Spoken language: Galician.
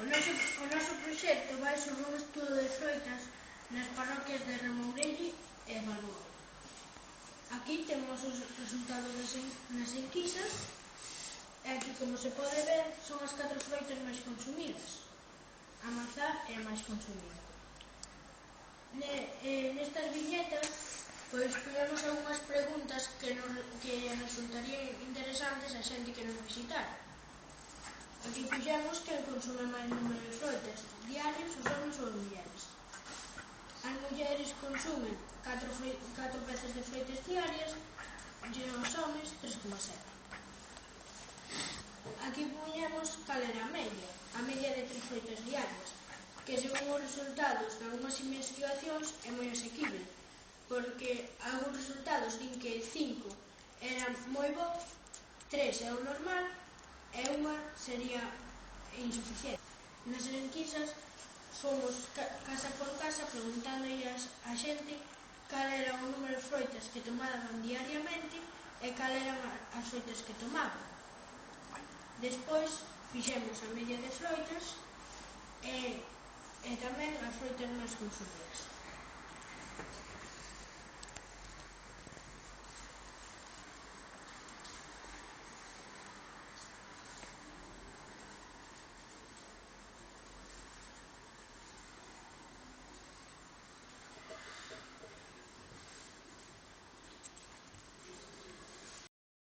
O noso proxecto vai sobre un estudo de froitas nas parroquias de Remourelle e Balboa. Aquí temos os resultados nas enquisas e aquí, como se pode ver, son as 4 froitas máis consumidas. A mazá é a máis consumida. Nestas viñetas pois ponemos algunhas preguntas que resultarían interesantes a xente que nos visitara. Aquí fixemos quen consume máis número de froitas diarios, os homens ou as mulleres. As mulleres consumen 4 veces de froitas diarias e os homens 3,7. Aquí poñemos cal era a media de 3 froitas diarias, que según os resultados de algunhas investigacións é moi asequible, porque algúns resultados din que 5 era moi bo, 3 é o normal e 1 sería insuficiente. Nas enquisas fomos casa por casa preguntándolle a xente cal era o número de froitas que tomaban diariamente e cal eran as froitas que tomaban. Despois fixemos a media de froitas e tamén as froitas máis consumidas.